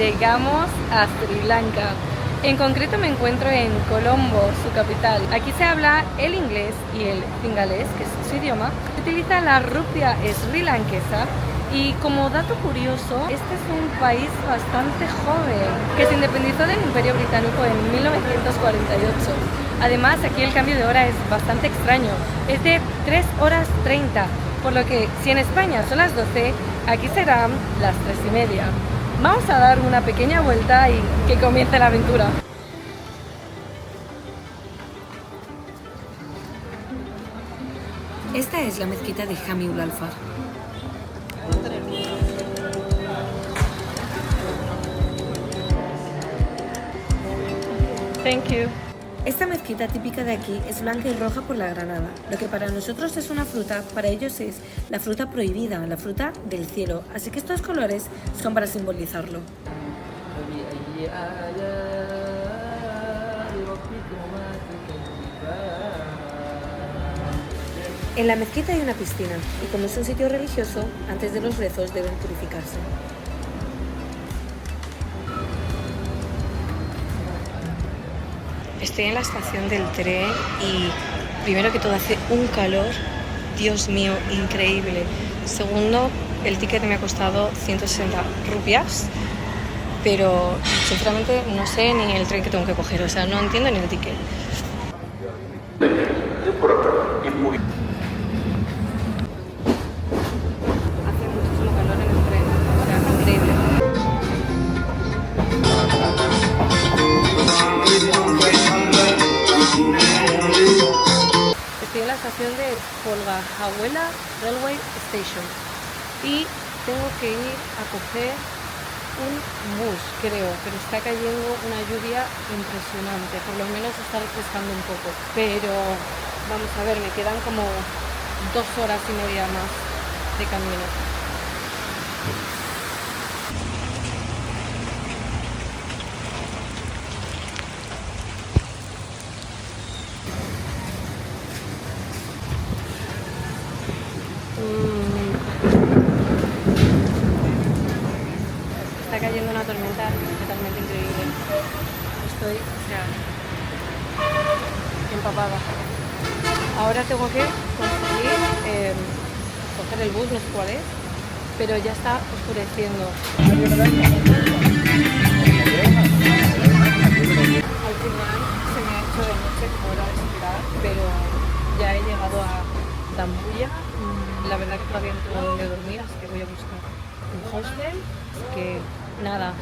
llegamos a Sri Lanka. En concreto me encuentro en Colombo, su capital. Aquí se habla el inglés y el singalés, que es su idioma. Se utiliza la rupia srilankesa y como dato curioso, este es un país bastante joven que se independizó del Imperio Británico en 1948. Además, aquí el cambio de hora es bastante extraño. Es de 3 horas 30, por lo que si en España son las 12, aquí serán las 3:30. Vamos a dar una pequeña vuelta y que comience la aventura. Esta es la mezquita de Jami Ul Alfar. Thank you. Esta mezquita típica de aquí es blanca y roja por la granada. Lo que para nosotros es una fruta, para ellos es la fruta prohibida, la fruta del cielo. Así que estos colores son para simbolizarlo. En la mezquita hay una piscina y como es un sitio religioso, antes de los rezos deben purificarse. Estoy en la estación del tren y primero que todo hace un calor, Dios mío, increíble. Segundo, el ticket me ha costado 160 rupias, pero sinceramente no sé ni el tren que tengo que coger, o sea, no entiendo ni el ticket. Hace muchísimo calor en el tren, o sea, increíble. Estoy en la estación de Polgajahuela Railway Station y tengo que ir a coger un bus, creo, pero está cayendo una lluvia impresionante, por lo menos está refrescando un poco, pero vamos a ver, me quedan como 2 horas y media más de camino. Está cayendo una tormenta totalmente increíble. Estoy, o sea, empapada. Ahora tengo que conseguir coger el bus, no sé cuál es, pero ya está oscureciendo. Al final se me ha hecho de noche como era de esperar, pero ya he llegado a Dambuya. La verdad que todavía no tengo dónde dormir, así que voy a buscar un hostel. Que nada,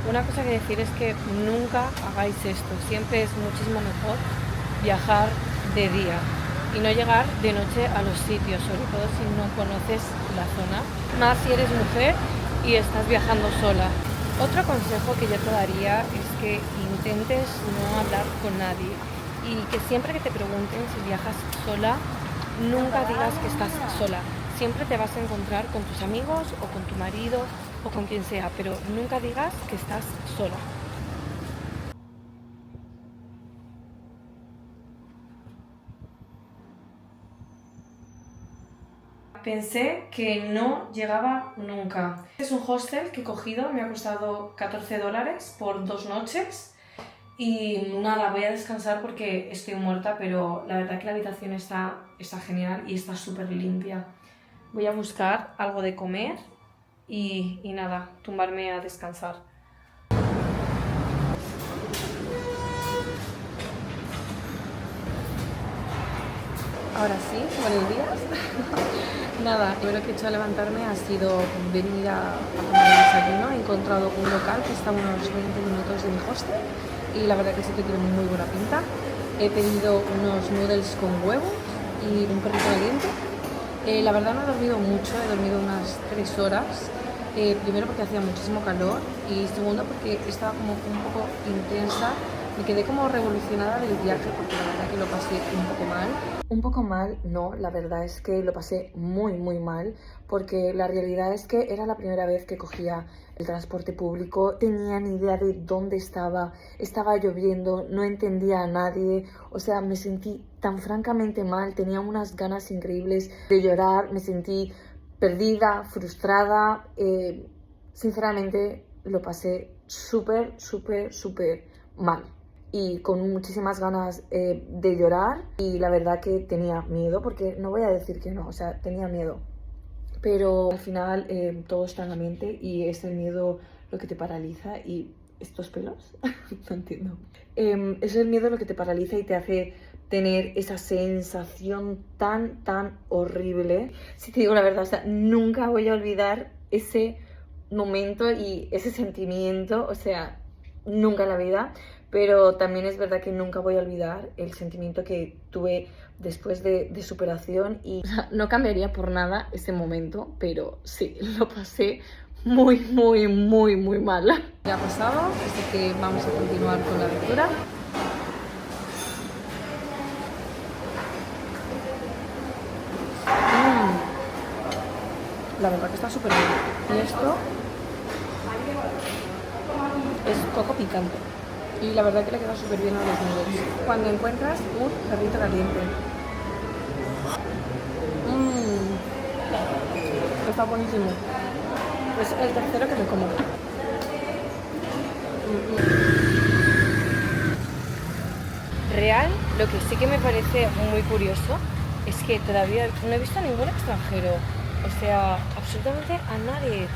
una cosa que decir es que nunca hagáis esto. Siempre es muchísimo mejor viajar de día y no llegar de noche a los sitios, sobre todo si no conoces la zona, más si eres mujer y estás viajando sola. Otro consejo que yo te daría es que intentes no hablar con nadie y que siempre que te pregunten si viajas sola, nunca digas que estás sola. Siempre te vas a encontrar con tus amigos o con tu marido o con quien sea, pero nunca digas que estás sola. Pensé que no llegaba nunca. Es un hostel que he cogido, me ha costado $14 por 2 noches. Y nada, voy a descansar porque estoy muerta, pero la verdad que la habitación está genial y está súper limpia. Voy a buscar algo de comer y nada, tumbarme a descansar. Ahora sí, buenos días. Nada, lo primero que he hecho al levantarme ha sido venir a tomar el desayuno. He encontrado un local que está a unos 20 minutos de mi hostel y la verdad que sí que tiene muy buena pinta. He pedido unos noodles con huevos y un perrito caliente. La verdad no he dormido mucho, he dormido unas 3 horas. Primero porque hacía muchísimo calor y segundo porque estaba como un poco intensa. Me quedé como revolucionada del viaje porque la verdad que lo pasé un poco mal. Un poco mal, no, la verdad es que lo pasé muy mal porque la realidad es que era la primera vez que cogía el transporte público, tenía ni idea de dónde estaba lloviendo, no entendía a nadie, o sea, me sentí tan francamente mal, tenía unas ganas increíbles de llorar, me sentí perdida, frustrada, sinceramente lo pasé súper, súper, súper mal y con muchísimas ganas de llorar, y la verdad que tenía miedo, porque no voy a decir que no, o sea, tenía miedo, pero al final todo está en la mente y es el miedo lo que te paraliza. Y estos pelos, no entiendo. Es el miedo lo que te paraliza y te hace tener esa sensación tan, tan horrible. Si te digo la verdad, o sea, nunca voy a olvidar ese momento y ese sentimiento, o sea, nunca en la vida. Pero también es verdad que nunca voy a olvidar el sentimiento que tuve después de superación, y o sea, no cambiaría por nada ese momento, pero sí, lo pasé muy, muy, muy, muy mal. Ya ha pasado, así que vamos a continuar con la lectura. La verdad que está súper bien. Y esto es poco picante. Y la verdad que le queda súper bien a los nuggets. Cuando encuentras un perrito caliente. Está buenísimo. Es el tercero que me como. Real, lo que sí que me parece muy curioso es que todavía no he visto a ningún extranjero. O sea, absolutamente a nadie.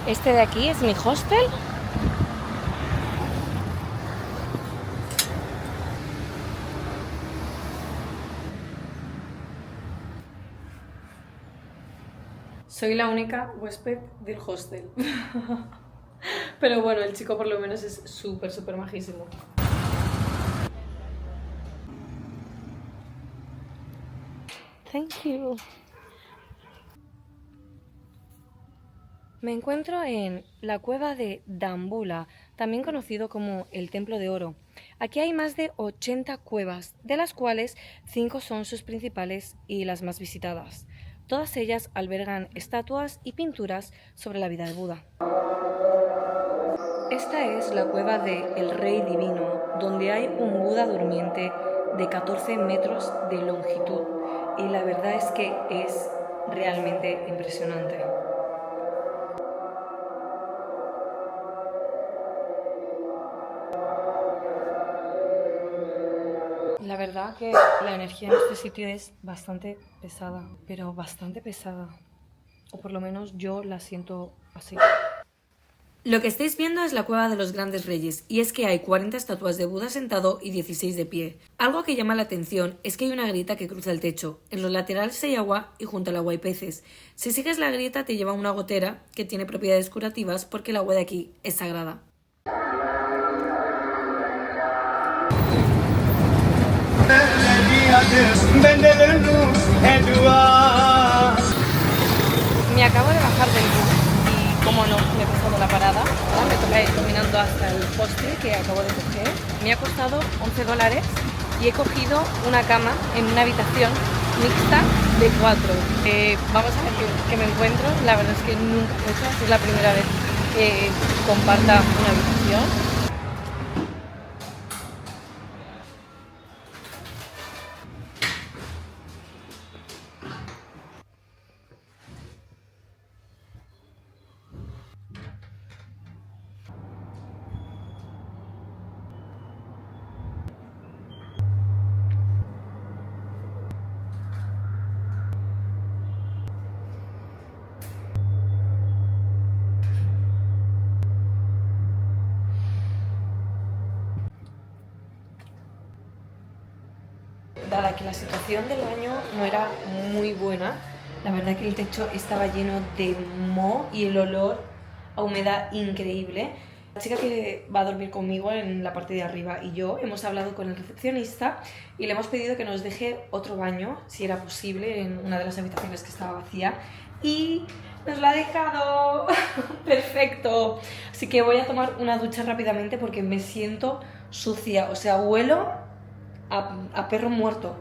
Este de aquí es mi hostel. Soy la única huésped del hostel. Pero bueno, el chico por lo menos es súper, súper majísimo. Thank you. Me encuentro en la cueva de Dambulla, también conocido como el Templo de Oro. Aquí hay más de 80 cuevas, de las cuales 5 son sus principales y las más visitadas. Todas ellas albergan estatuas y pinturas sobre la vida de Buda. Esta es la cueva de El Rey Divino, donde hay un Buda durmiente de 14 metros de longitud, y la verdad es que es realmente impresionante. La verdad que la energía en este sitio es bastante pesada, pero bastante pesada. O por lo menos yo la siento así. Lo que estáis viendo es la cueva de los grandes reyes, y es que hay 40 estatuas de Buda sentado y 16 de pie. Algo que llama la atención es que hay una grieta que cruza el techo. En los laterales hay agua y junto al agua hay peces. Si sigues la grieta te lleva a una gotera que tiene propiedades curativas porque el agua de aquí es sagrada. Me acabo de bajar del bus y, como no, me he pasado la parada. Ahora me toca ir caminando hasta el hostel que acabo de coger. Me ha costado $11 y he cogido una cama en una habitación mixta de 4. Vamos a ver qué me encuentro. La verdad es que nunca he hecho, es la primera vez que comparta una habitación. Dada que la situación del baño no era muy buena, la verdad que el techo estaba lleno de moho y el olor a humedad increíble. La chica que va a dormir conmigo en la parte de arriba y yo hemos hablado con el recepcionista y le hemos pedido que nos deje otro baño, si era posible, en una de las habitaciones que estaba vacía, y nos lo ha dejado. Perfecto. Así que voy a tomar una ducha rápidamente porque me siento sucia, o sea, huelo a perro muerto.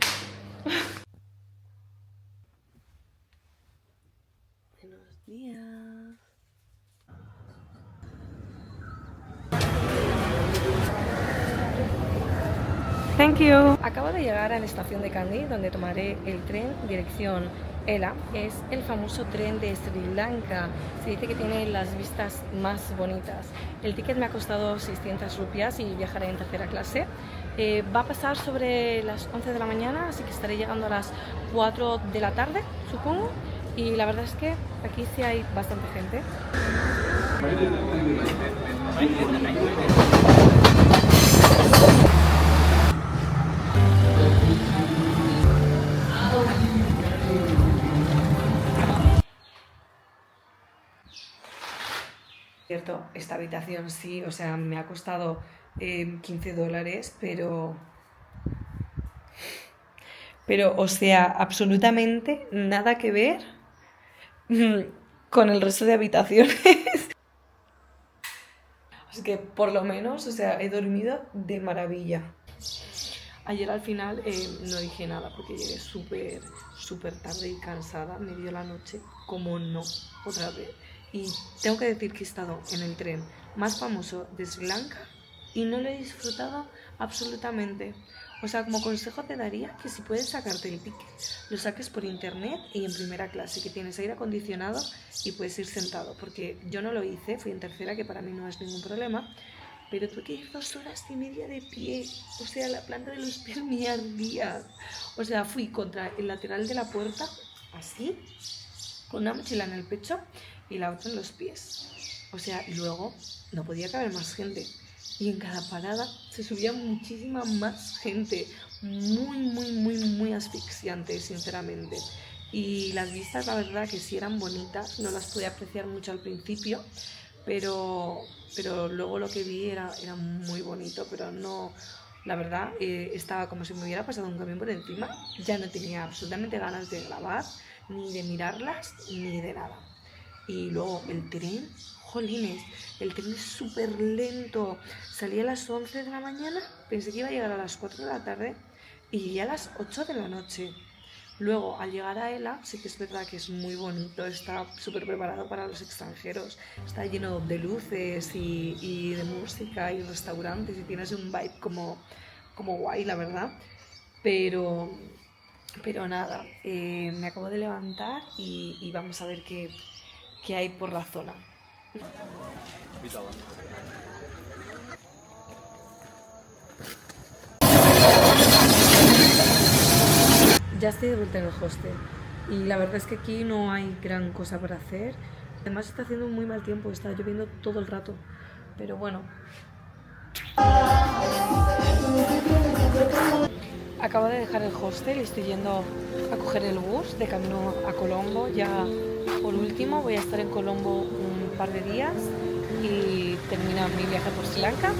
Buenos días. Thank you. Acabo de llegar a la estación de Kandy, donde tomaré el tren dirección Ela es el famoso tren de Sri Lanka. Se dice que tiene las vistas más bonitas. El ticket me ha costado 600 rupias y viajaré en tercera clase. Va a pasar sobre las 11 de la mañana, así que estaré llegando a las 4 de la tarde, supongo. Y la verdad es que aquí sí hay bastante gente. Cierto, esta habitación sí, o sea, me ha costado $15, o sea, absolutamente nada que ver con el resto de habitaciones. Así que por lo menos, o sea, he dormido de maravilla. Ayer al final no dije nada porque llegué súper tarde y cansada, me dio la noche, como no, otra vez. Y tengo que decir que he estado en el tren más famoso de Sri Lanka y no lo he disfrutado absolutamente. O sea, como consejo te daría que si puedes sacarte el ticket, lo saques por internet y en primera clase, que tienes aire acondicionado y puedes ir sentado. Porque yo no lo hice, fui en tercera, que para mí no es ningún problema, pero tuve que ir 2 horas y media de pie. O sea, la planta de los pies me ardía. O sea, fui contra el lateral de la puerta, así, con una mochila en el pecho y la otra en los pies. O sea, y luego no podía caber más gente. Y en cada parada se subía muchísima más gente. Muy asfixiante, sinceramente. Y las vistas, la verdad, que sí eran bonitas. No las podía apreciar mucho al principio, pero luego lo que vi era muy bonito, pero no, la verdad, estaba como si me hubiera pasado un camión por encima. Ya no tenía absolutamente ganas de grabar, ni de mirarlas, ni de nada. Y luego el tren, jolines, el tren es súper lento. Salí a las 11 de la mañana, pensé que iba a llegar a las 4 de la tarde y llegué a las 8 de la noche. Luego, al llegar a Ela, sí que es verdad que es muy bonito, está súper preparado para los extranjeros, está lleno de luces y de música y restaurantes y tienes un vibe como guay, la verdad. Pero nada, me acabo de levantar y vamos a ver qué hay por la zona. Ya estoy de vuelta en el hostel y la verdad es que aquí no hay gran cosa para hacer. Además está haciendo muy mal tiempo, está lloviendo todo el rato, pero bueno. Acabo de dejar el hostel y estoy yendo a coger el bus de camino a Colombo. Ya por último voy a estar en Colombo un par de días y termina mi viaje por Sri Lanka.